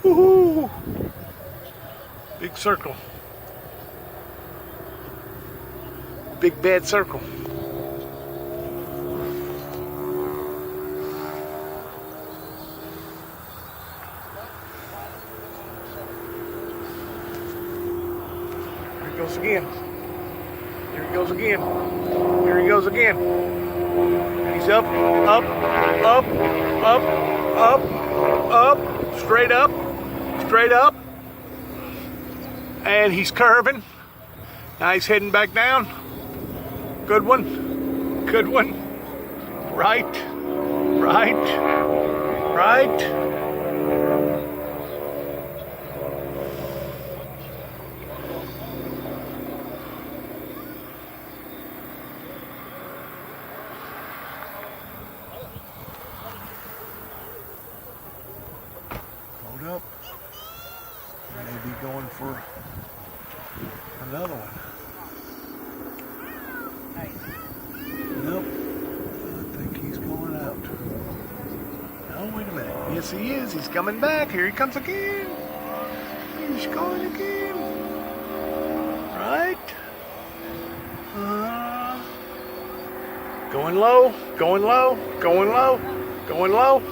Woohoo! Big circle. Big bad circle. Here he goes again. Here he goes again. Here he goes again. He's up, up, up, up, up, up, straight up, straight up. And he's curving. Now he's heading back down. Good one. Good one. Right. Right. Right. Hold up. Maybe going for another one. Nope. I think he's going out. No, wait a minute. Yes, he is. He's coming back. Here he comes again. He's going again. Right. Going low. Going low. Going low. Going low.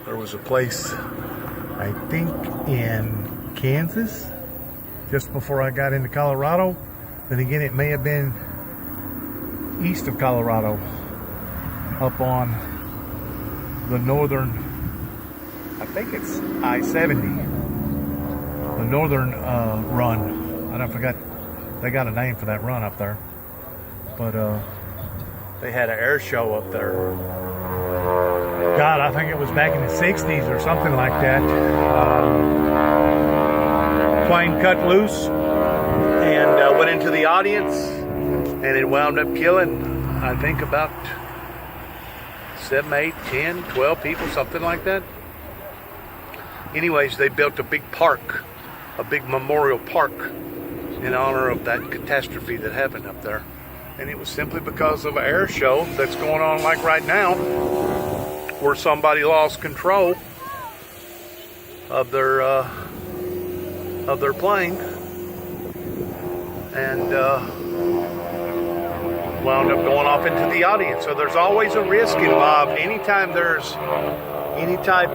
There was a place, I think in Kansas, just before I got into Colorado. Then again, it may have been east of Colorado, up on the northern, I think it's I-70, the northern run. I forgot, they got a name for that run up there. But they had an air show up there. God, I think it was back in the 60s or something like that. Plane cut loose and went into the audience, and it wound up killing, I think, about 7, 8, 10, 12 people, something like that. Anyways, they built a big park, a big memorial park in honor of that catastrophe that happened up there. And it was simply because of an air show that's going on like right now, where somebody lost control of their plane and wound up going off into the audience. So there's always a risk involved. Anytime there's any type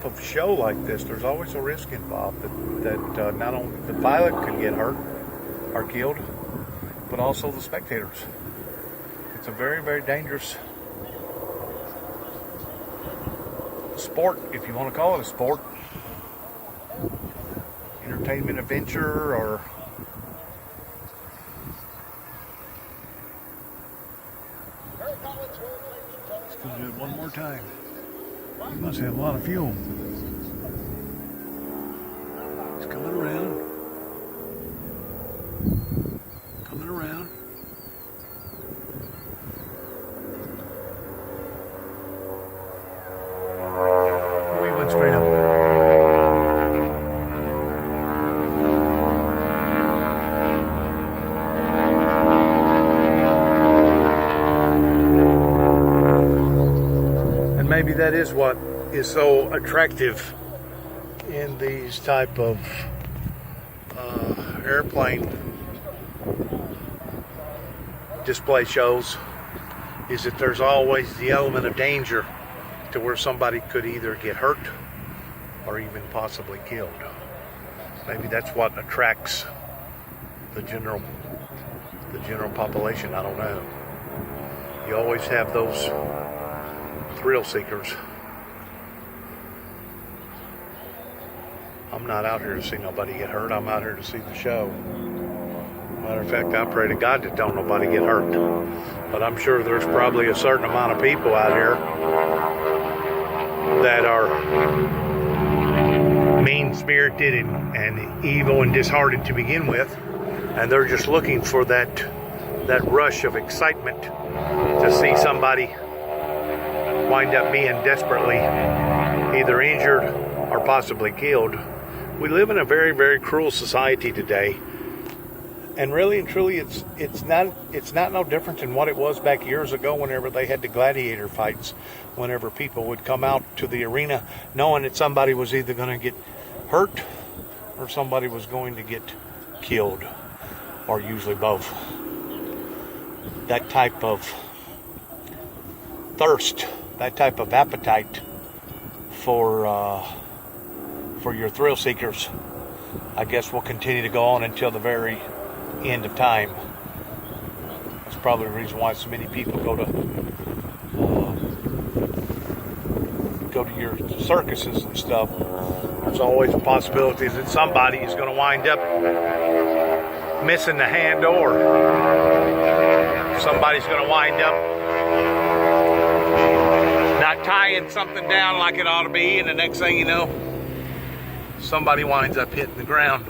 of show like this, there's always a risk involved that not only the pilot could get hurt or killed, but also the spectators. It's a very, very dangerous sport, if you want to call it a sport. Entertainment adventure, or let's go do it one more time. You must have a lot of fuel. It's coming around. Coming around. We went straight up. And maybe that is what is so attractive in these type of airplane display shows, is that there's always the element of danger to where somebody could either get hurt or even possibly killed. Maybe that's what attracts the general population. I don't know. You always have those thrill seekers. I'm not out here to see nobody get hurt. I'm out here to see the show. Matter of fact, I pray to God that don't nobody get hurt. But I'm sure there's probably a certain amount of people out here that are mean-spirited and evil and disheartened to begin with, and they're just looking for that rush of excitement to see somebody wind up being desperately either injured or possibly killed. We live in a very, very cruel society today, and really and truly, it's not no different than what it was back years ago whenever they had the gladiator fights, whenever people would come out to the arena knowing that somebody was either going to get hurt or somebody was going to get killed, or usually both. That type of thirst, that type of appetite for your thrill seekers, I guess, will continue to go on until the very end of time. That's probably the reason why so many people go to your circuses and stuff. There's always a possibility that somebody is going to wind up missing the hand, or somebody's going to wind up not tying something down like it ought to be, and the next thing you know, somebody winds up hitting the ground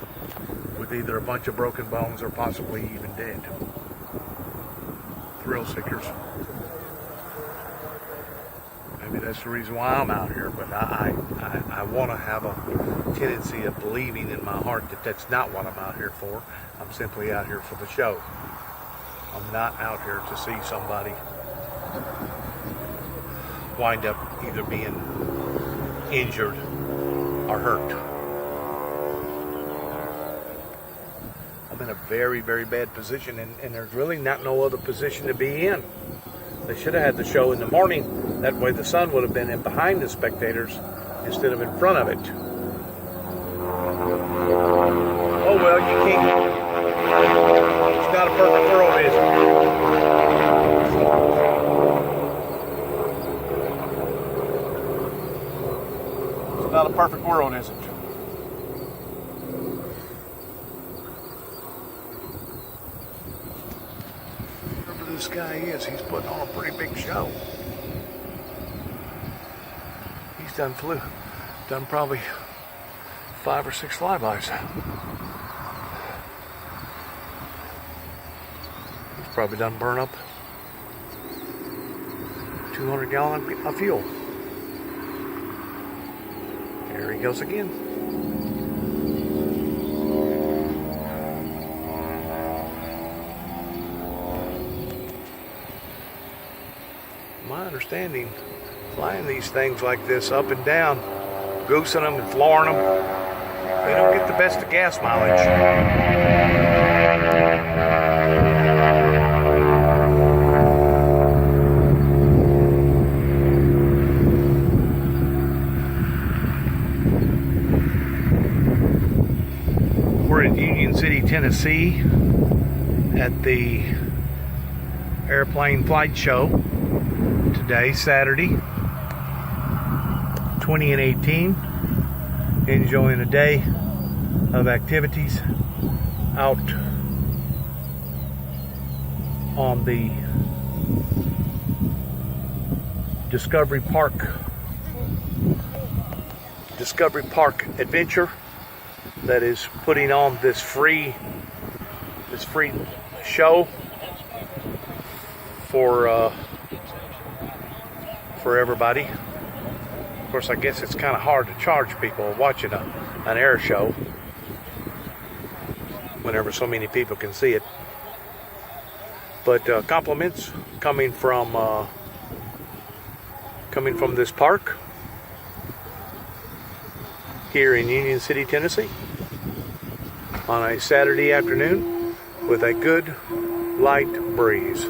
with either a bunch of broken bones or possibly even dead. Thrill seekers. Maybe that's the reason why I'm out here, but I want to have a tendency of believing in my heart that that's not what I'm out here for. I'm simply out here for the show. I'm not out here to see somebody wind up either being injured or hurt. I'm in a very, very bad position, and there's really not no other position to be in. They should have had the show in the morning. That way the sun would have been in behind the spectators instead of in front of it. Oh well, you can't. It's not a perfect world, is it? It's not a perfect world, is it? Whoever this guy is, he's putting on a pretty big show. He's done probably 5 or 6 flybys. He's probably done burn up 200 gallons of fuel. There he goes again. My understanding, flying these things like this up and down, goosing them and flooring them, they don't get the best of gas mileage. We're in Union City, Tennessee at the Airplane Flight Show today, Saturday, 2018. Enjoying a day of activities out on the Discovery Park adventure that is putting on this free show for everybody. Of course, I guess it's kind of hard to charge people watching an air show whenever so many people can see it. But compliments coming from this park here in Union City, Tennessee, on a Saturday afternoon with a good light breeze.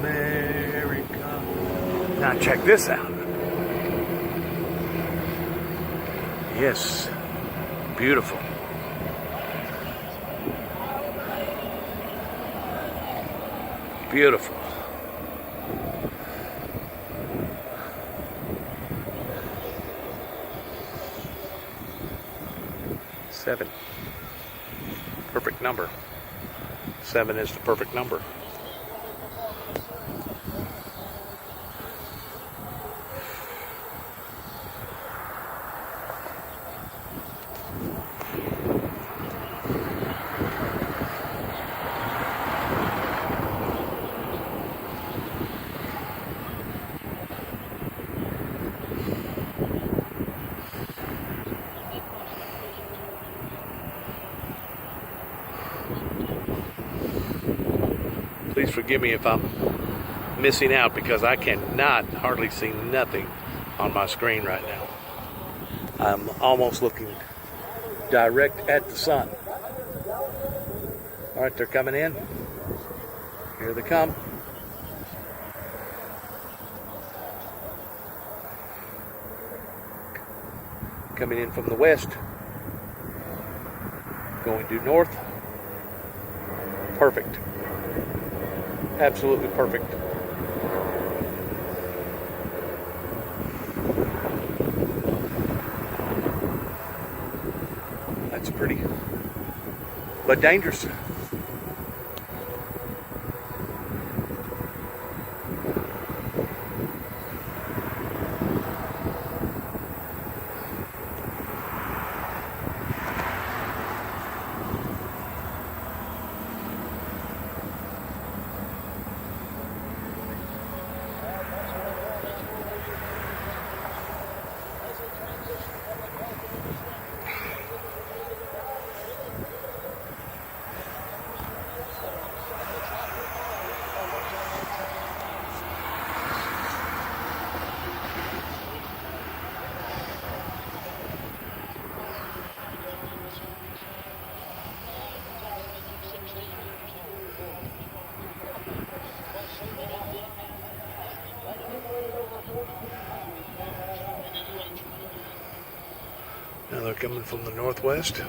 America. Now check this out. Yes, beautiful. Beautiful. Seven. Perfect number. 7 is the perfect number. Please forgive me if I'm missing out because I cannot hardly see nothing on my screen right now. I'm almost looking direct at the sun. All right, they're coming in. Here they come. Coming in from the west. Going due north. Perfect. Absolutely perfect. That's pretty, but dangerous. Now they're coming from the northwest.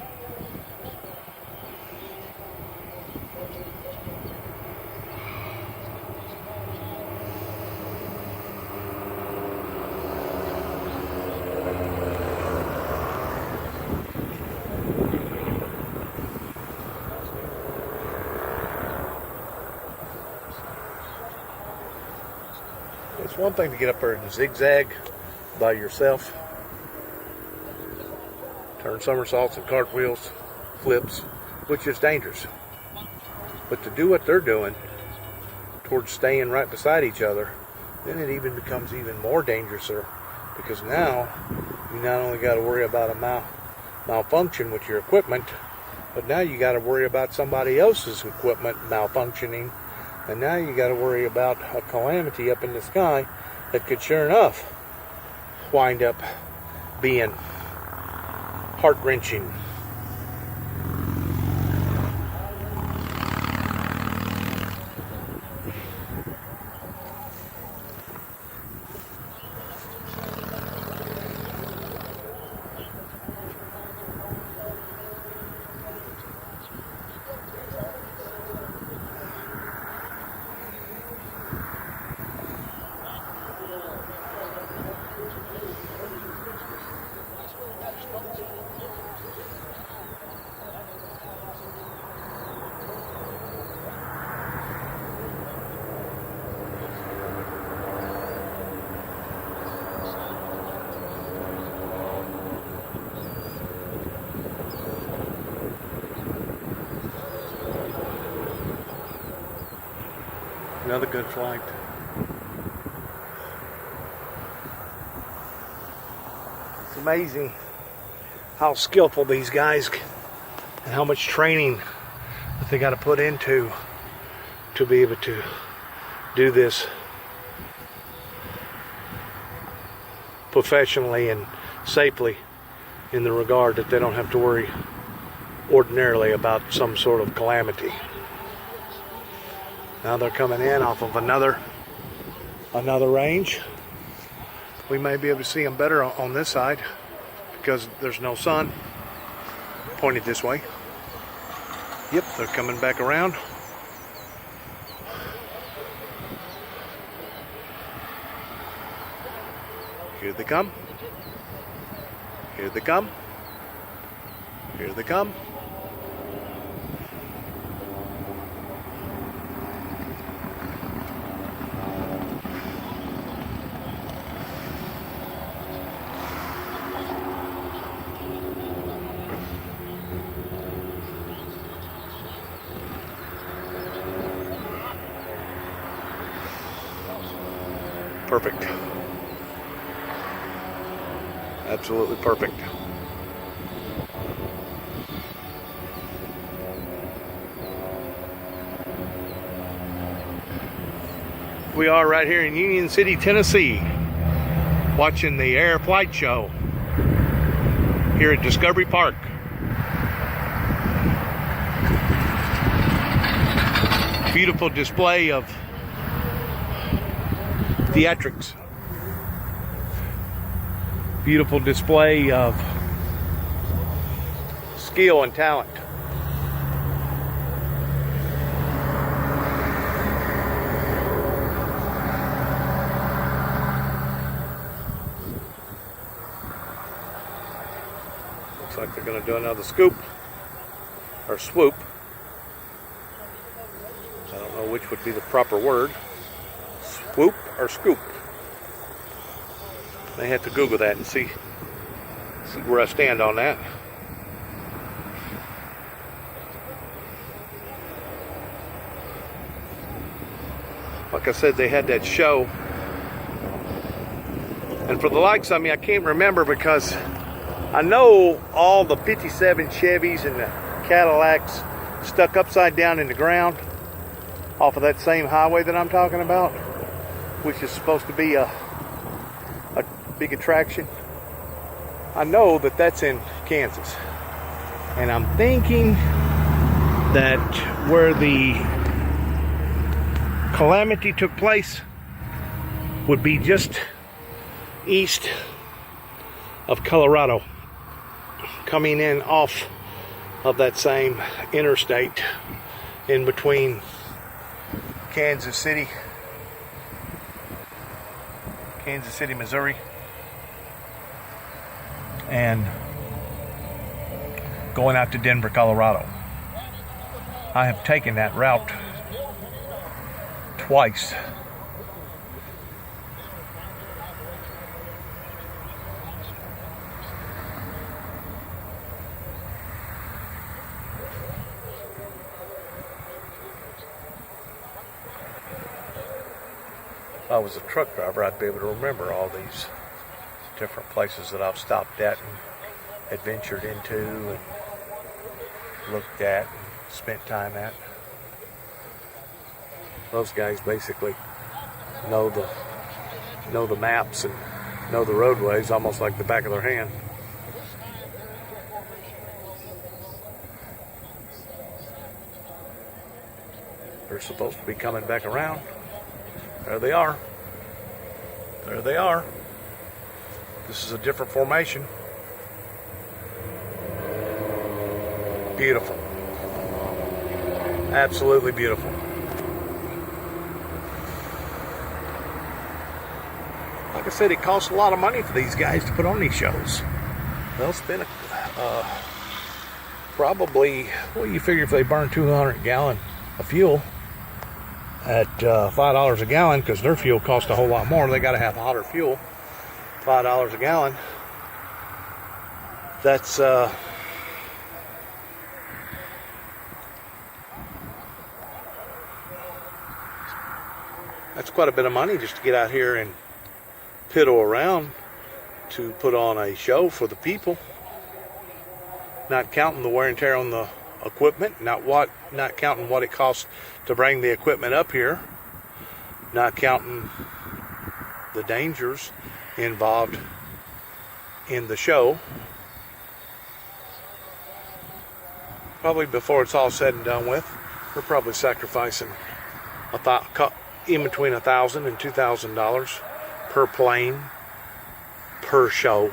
It's one thing to get up there and zigzag by yourself. Turn somersaults and cartwheels, flips, which is dangerous. But to do what they're doing towards staying right beside each other, then it even becomes even more dangerous, because now you not only got to worry about a malfunction with your equipment, but now you got to worry about somebody else's equipment malfunctioning, and now you got to worry about a calamity up in the sky that could sure enough wind up being heart-wrenching. Another good flight. It's amazing how skillful these guys and how much training that they got to put into to be able to do this professionally and safely, in the regard that they don't have to worry ordinarily about some sort of calamity. Now they're coming in off of another range. We may be able to see them better on this side because there's no sun pointed this way. Yep, they're coming back around. Here they come. Here they come. Here they come. Perfect. Absolutely perfect. We are right here in Union City, Tennessee, watching the Air Flight Show here at Discovery Park. Beautiful display of theatrics. Beautiful display of skill and talent. Looks like they're going to do another scoop or swoop. I don't know which would be the proper word. Swoop or scoop. They have to Google that and see where I stand on that. Like I said, they had that show. And for the likes of me, I can't remember because I know all the 57 Chevys and the Cadillacs stuck upside down in the ground off of that same highway that I'm talking about, which is supposed to be a big attraction. I know that that's in Kansas. And I'm thinking that where the calamity took place would be just east of Colorado, coming in off of that same interstate in between Kansas City, Missouri, and going out to Denver, Colorado. I have taken that route twice. If I was a truck driver, I'd be able to remember all these different places that I've stopped at and adventured into and looked at and spent time at. Those guys basically know the maps and know the roadways almost like the back of their hand. They're supposed to be coming back around. There they are. There they are. This is a different formation. Beautiful. Absolutely beautiful. Like I said, it costs a lot of money for these guys to put on these shows. They'll spend probably, well, you figure if they burn 200 gallon of fuel at $5 a gallon, because their fuel costs a whole lot more, they got to have hotter fuel. $5 a gallon. That's quite a bit of money just to get out here and piddle around to put on a show for the people. Not counting the wear and tear on the equipment, not counting what it costs to bring the equipment up here, not counting the dangers involved in the show. Probably before it's all said and done with, we're probably sacrificing in between $1,000 and $2,000 per plane, per show.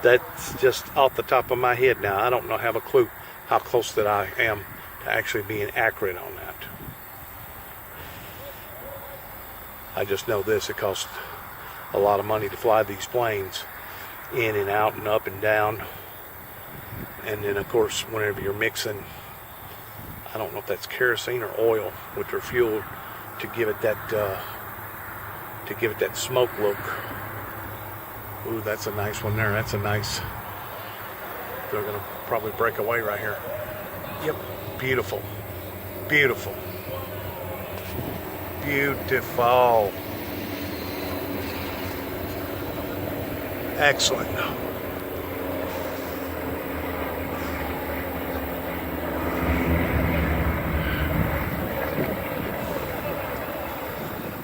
That's just off the top of my head now. I don't have a clue how close that I am to actually being accurate on that. I just know this, it costs a lot of money to fly these planes in and out and up and down. And then of course, whenever you're mixing, I don't know if that's kerosene or oil with their fuel to give it that smoke look. Ooh, that's a nice one there. That's a nice. They're gonna probably break away right here. Yep, beautiful, beautiful, beautiful. Excellent.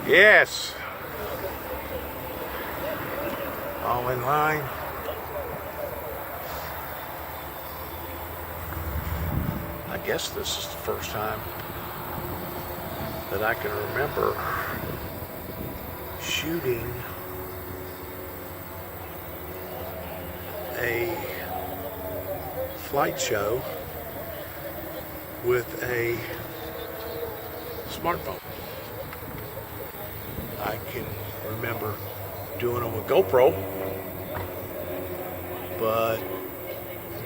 Yes. All in line. I guess this is the first time that I can remember shooting a flight show with a smartphone. I can remember doing it with GoPro, but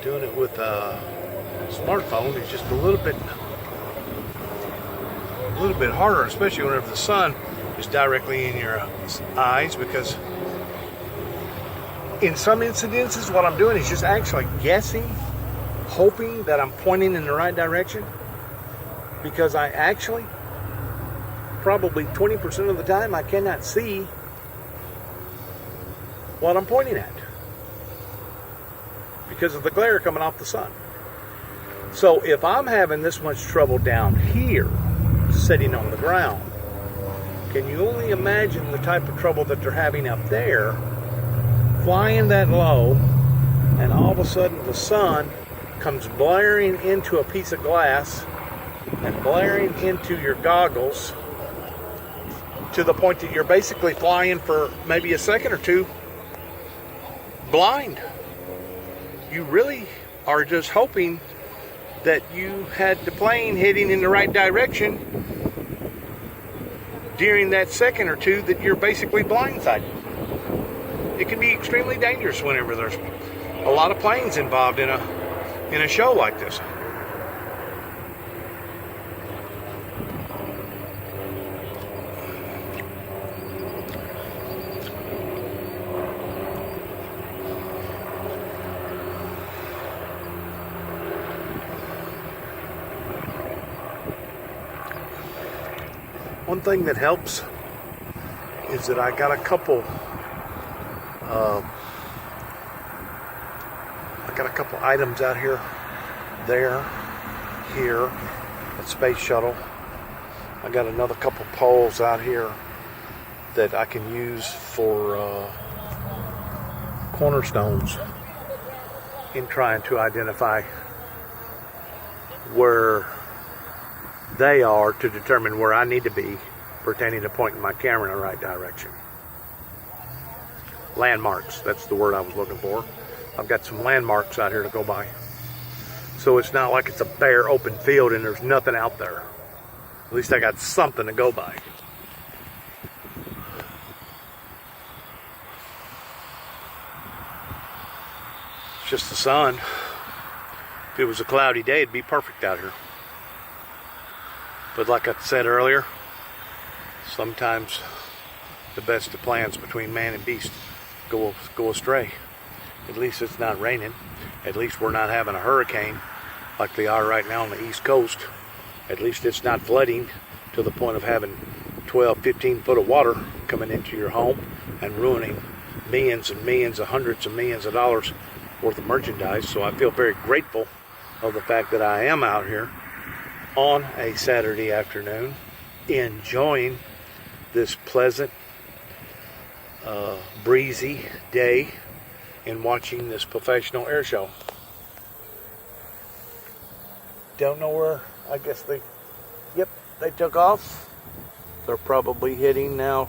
doing it with a smartphone is just a little bit harder, especially whenever the sun is directly in your eyes, because in some incidences what I'm doing is just actually guessing, hoping that I'm pointing in the right direction, because I actually probably 20% of the time I cannot see what I'm pointing at because of the glare coming off the sun. So if I'm having this much trouble down here sitting on the ground, can you only imagine the type of trouble that they're having up there, flying that low, and all of a sudden the sun comes blaring into a piece of glass and blaring into your goggles to the point that you're basically flying for maybe a second or two blind. You really are just hoping that you had the plane heading in the right direction during that second or two that you're basically blindsided. It can be extremely dangerous whenever there's a lot of planes involved in a show like this. One thing that helps is that I got a couple items out here, there, here, at Space Shuttle. I got another couple poles out here that I can use for cornerstones in trying to identify where they are to determine where I need to be pertaining to pointing my camera in the right direction. Landmarks, that's the word I was looking for. I've got some landmarks out here to go by. So it's not like it's a bare open field and there's nothing out there. At least I got something to go by. It's just the sun. If it was a cloudy day, it'd be perfect out here. But like I said earlier, sometimes the best of plans between man and beast go astray. At least it's not raining. At least we're not having a hurricane like they are right now on the East Coast. At least it's not flooding to the point of having 12, 15 foot of water coming into your home and ruining millions and millions, hundreds of millions of dollars worth of merchandise. So I feel very grateful of the fact that I am out here on a Saturday afternoon enjoying this pleasant breezy day and watching this professional air show. Don't know where, I guess they took off. They're probably heading now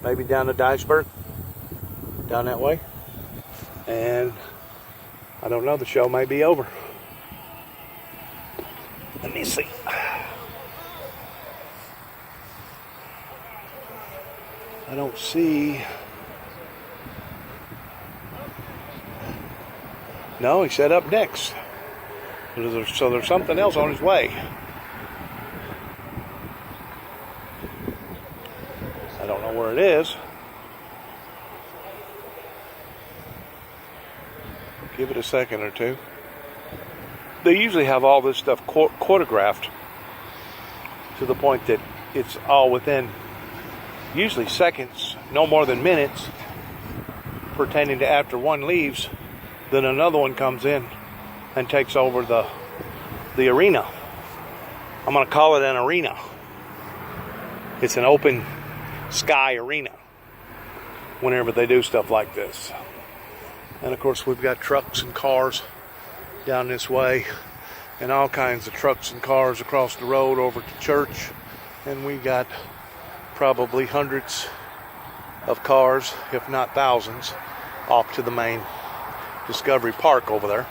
maybe down to Dyersburg, down that way, and I don't know, the show may be over. Let me see. I don't see. No, he said up next. So there's something else on his way. I don't know where it is. Give it a second or two. They usually have all this stuff choreographed to the point that it's all within usually seconds, no more than minutes, pertaining to after one leaves, then another one comes in and takes over the arena. I'm going to call it an arena. It's an open sky arena whenever they do stuff like this. And of course we've got trucks and cars down this way, and all kinds of trucks and cars across the road over to church, and we got probably hundreds of cars, if not thousands, off to the main Discovery Park over there.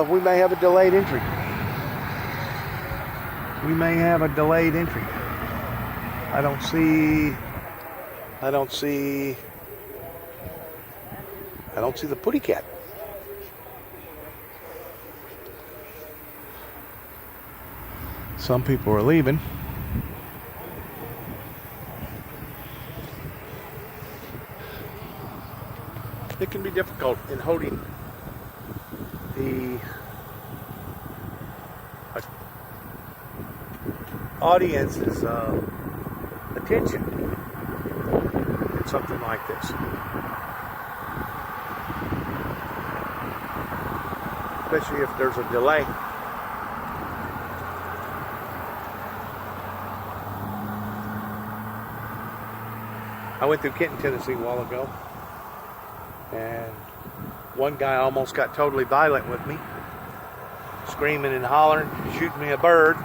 We may have a delayed entry. I don't see the Putty Cat. Some people are leaving. It can be difficult in holding the audience's attention in something like this. Especially if there's a delay. I went through Kenton, Tennessee a while ago, and one guy almost got totally violent with me, screaming and hollering, shooting me a bird,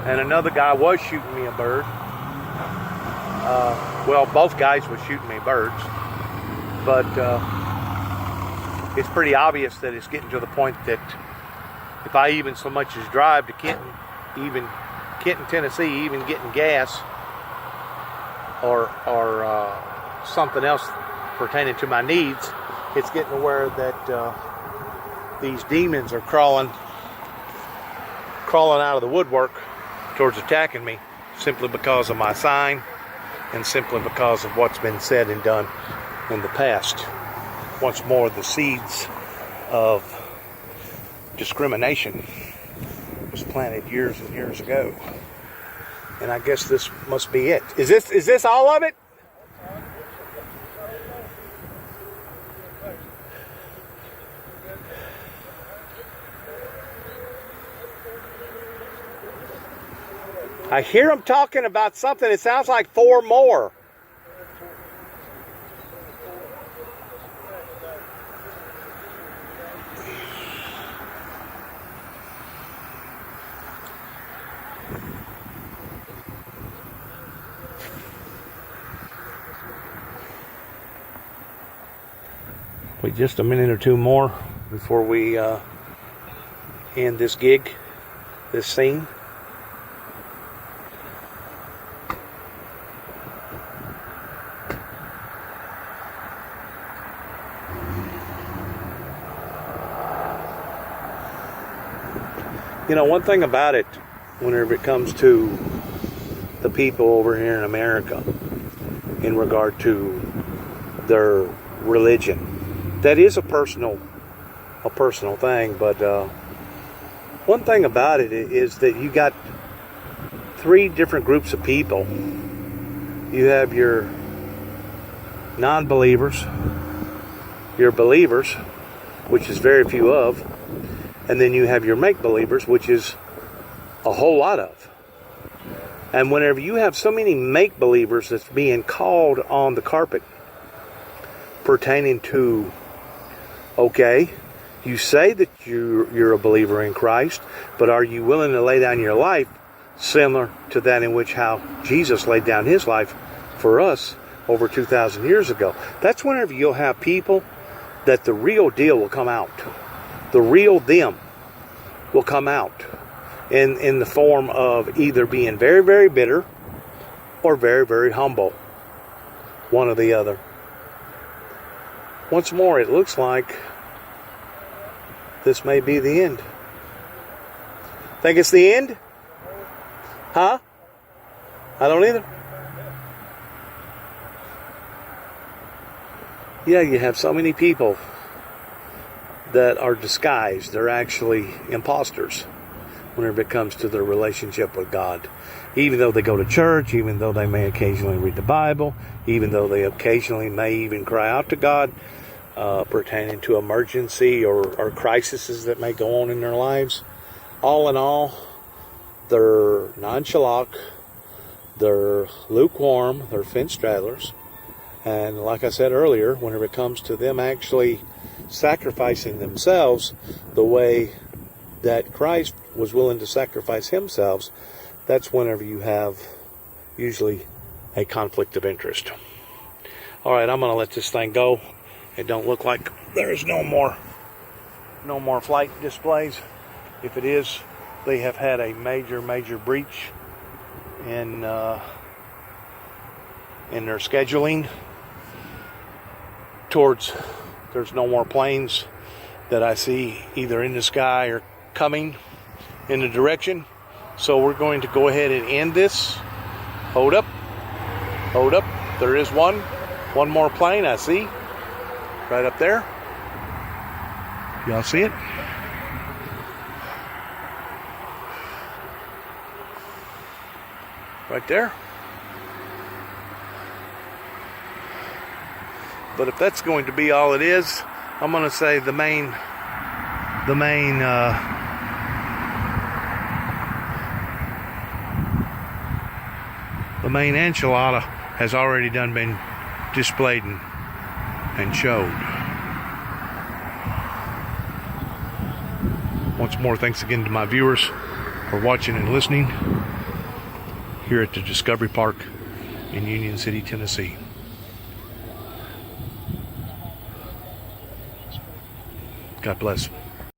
and another guy was shooting me a bird. Well, both guys were shooting me birds, but it's pretty obvious that it's getting to the point that if I even so much as drive to Kenton, Tennessee, even getting gas or something else pertaining to my needs, it's getting to where that these demons are crawling out of the woodwork towards attacking me, simply because of my sign and simply because of what's been said and done in the past. Once more, the seeds of discrimination was planted years and years ago, and I guess this must be it. Is this all of it? I hear them talking about something. It sounds like 4 more. Wait just a minute or two more before we end this gig, this scene. You know, one thing about it, whenever it comes to the people over here in America, in regard to their religion, that is a personal thing. But one thing about it is that you got 3 different groups of people. You have your non-believers, your believers, which is very few of, and then you have your make-believers, which is a whole lot of. And whenever you have so many make-believers that's being called on the carpet pertaining to, okay, you say that you're a believer in Christ, but are you willing to lay down your life similar to that in which how Jesus laid down his life for us over 2,000 years ago? That's whenever you'll have people that the real deal will come out. The real them will come out in the form of either being very, very bitter or very, very humble. One or the other. Once more, it looks like this may be the end. Think it's the end? Huh? I don't either. Yeah, you have so many people that are disguised. They're actually imposters. whenever it comes to their relationship with God. Even though they go to church, even though they may occasionally read the Bible, even though they occasionally may even cry out to God pertaining to emergency or crises that may go on in their lives, all in all, they're nonchalant, they're lukewarm, they're fence straddlers. And like I said earlier, whenever it comes to them actually sacrificing themselves the way that Christ was willing to sacrifice himself, that's whenever you have usually a conflict of interest. All right, I'm going to let this thing go. It don't look like there's no more flight displays. If it is, they have had a major breach in their scheduling towards, there's no more planes that I see either in the sky or coming in the direction. So we're going to go ahead and end this. Hold up. There is one more plane I see right up there. Y'all see it? Right there. But if that's going to be all it is, I'm going to say the main enchilada has already been displayed and showed. Once more, thanks again to my viewers for watching and listening here at the Discovery Park in Union City, Tennessee. God bless.